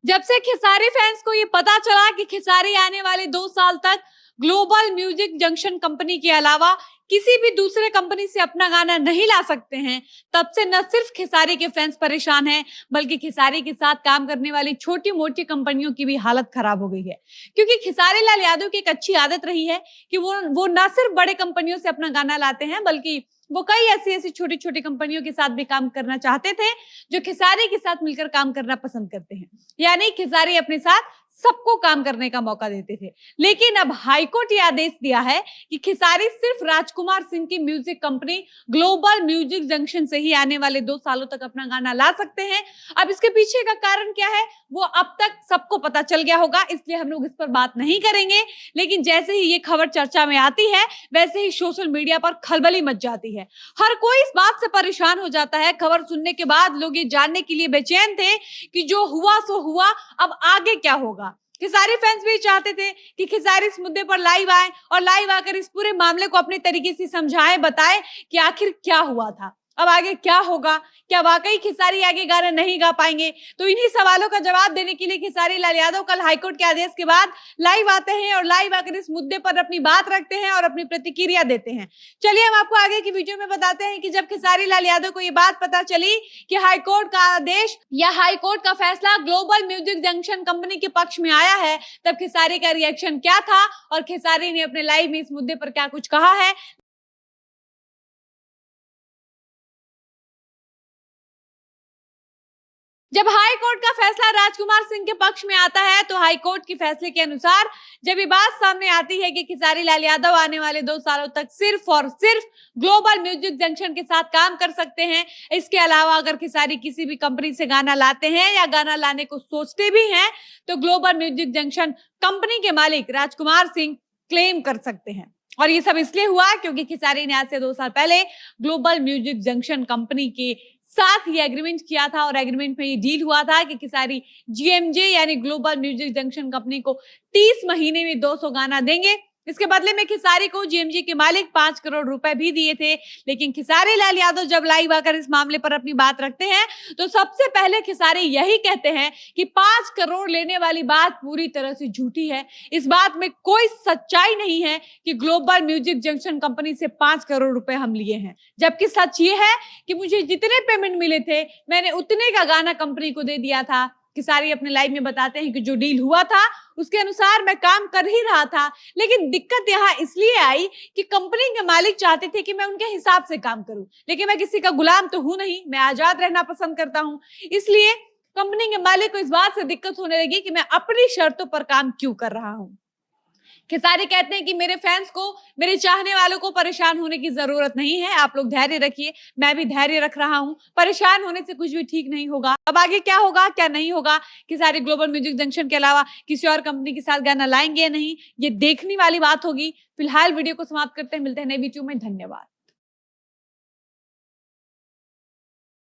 जब से खेसारी फैंस को ये पता चला कि खेसारी आने वाले 2 साल तक ग्लोबल म्यूजिक जंक्शन कंपनी के अलावा किसी भी दूसरे कंपनी से अपना गाना नहीं ला सकते हैं, तब से न सिर्फ खेसारी के फैंस परेशान हैं, बल्कि खेसारी के साथ काम करने वाली छोटी मोटी कंपनियों की भी हालत खराब हो गई है। क्योंकि खेसारी लाल यादव की एक अच्छी आदत रही है कि वो न सिर्फ बड़े कंपनियों से अपना गाना लाते हैं, बल्कि वो कई ऐसी छोटी छोटी कंपनियों के साथ भी काम करना चाहते थे, जो खेसारी के साथ मिलकर काम करना पसंद करते हैं। यानी खेसारी अपने साथ सबको काम करने का मौका देते थे। लेकिन अब हाईकोर्ट ये आदेश दिया है कि खेसारी सिर्फ राजकुमार सिंह की music company global music junction से ही आने वाले 2 सालों तक अपना गाना ला सकते हैं। अब इसके पीछे का कारण क्या है, वो अब तक सबको पता चल गया होगा, इसलिए हम लोग इस पर बात नहीं करेंगे। लेकिन जैसे ही ये खबर चर्चा में आती है, वैसे ही सोशल मीडिया पर खलबली मच जाती है। हर कोई इस बात से परेशान हो जाता है। खबर सुनने के बाद लोग ये जानने के लिए बेचैन थे कि जो हुआ सो हुआ, अब आगे क्या होगा। खेसारी फैंस भी चाहते थे कि खेसारी इस मुद्दे पर लाइव आए और लाइव आकर इस पूरे मामले को अपने तरीके से समझाएं, बताएं कि आखिर क्या हुआ था, अब आगे क्या होगा, क्या वाकई खेसारी आगे गाना नहीं गा पाएंगे। तो इन्हीं सवालों का जवाब देने के लिए खेसारी लाल यादव कल हाईकोर्ट के आदेश के बाद लाइव आते हैं और लाइव आकर इस मुद्दे पर अपनी बात रखते हैं और अपनी प्रतिक्रिया देते हैं। चलिए हम आपको आगे की वीडियो में बताते हैं कि जब खेसारी लाल यादव को ये बात पता चली कि हाईकोर्ट का आदेश या हाईकोर्ट का फैसला ग्लोबल म्यूजिक जंक्शन कंपनी के पक्ष में आया है, तब खेसारी का रिएक्शन क्या था और खेसारी ने अपने लाइव में इस मुद्दे पर क्या कुछ कहा है। जब हाई कोर्ट का फैसला राजकुमार सिंह के पक्ष में आता है, तो हाई कोर्ट के फैसले के अनुसार जब ये बात सामने आती है कि खेसारी लाल यादव आने वाले 2 सालों तक सिर्फ और सिर्फ ग्लोबल म्यूजिक जंक्शन के साथ काम कर सकते हैं, इसके अलावा अगर खेसारी किसी भी कंपनी से गाना लाते हैं या गाना लाने को सोचते भी हैं, तो ग्लोबल म्यूजिक जंक्शन कंपनी के मालिक राजकुमार सिंह क्लेम कर सकते हैं। और ये सब इसलिए हुआ क्योंकि खेसारी ने आज से 2 साल पहले ग्लोबल म्यूजिक जंक्शन कंपनी के साथ ये एग्रीमेंट किया था और एग्रीमेंट में ये डील हुआ था कि खेसारी जीएमजे यानी ग्लोबल म्यूजिक जंक्शन कंपनी को 30 महीने में 200 गाना देंगे। इसके बदले में खेसारी को जीएमजे के मालिक 5 करोड़ रुपए भी दिए थे। लेकिन खेसारी लाल यादव जब लाइव आकर इस मामले पर अपनी बात रखते हैं, तो सबसे पहले खेसारी यही कहते हैं कि 5 करोड़ लेने वाली बात पूरी तरह से झूठी है। इस बात में कोई सच्चाई नहीं है कि ग्लोबल म्यूजिक जंक्शन कंपनी से 5 करोड़ रुपए हम लिए हैं। जबकि सच ये है कि मुझे जितने पेमेंट मिले थे, मैंने उतने का गाना कंपनी को दे दिया था। खेसारी अपने लाइव में बताते हैं कि जो डील हुआ था उसके अनुसार मैं काम कर ही रहा था, लेकिन दिक्कत यहाँ इसलिए आई कि कंपनी के मालिक चाहते थे कि मैं उनके हिसाब से काम करूं, लेकिन मैं किसी का गुलाम तो हूं नहीं, मैं आजाद रहना पसंद करता हूं। इसलिए कंपनी के मालिक को इस बात से दिक्कत होने लगी कि मैं अपनी शर्तों पर काम क्यों कर रहा हूं। खेसारी कहते हैं कि मेरे फैंस को, मेरे चाहने वालों को परेशान होने की जरूरत नहीं है, आप लोग धैर्य रखिए, मैं भी धैर्य रख रहा हूं, परेशान होने से कुछ भी ठीक नहीं होगा। अब आगे क्या होगा क्या नहीं होगा, खेसारी ग्लोबल म्यूजिक जंक्शन के अलावा किसी और कंपनी के साथ गाना लाएंगे या नहीं, ये देखने वाली बात होगी। फिलहाल वीडियो को समाप्त करते हैं, मिलते हैं नई वीडियो में। धन्यवाद।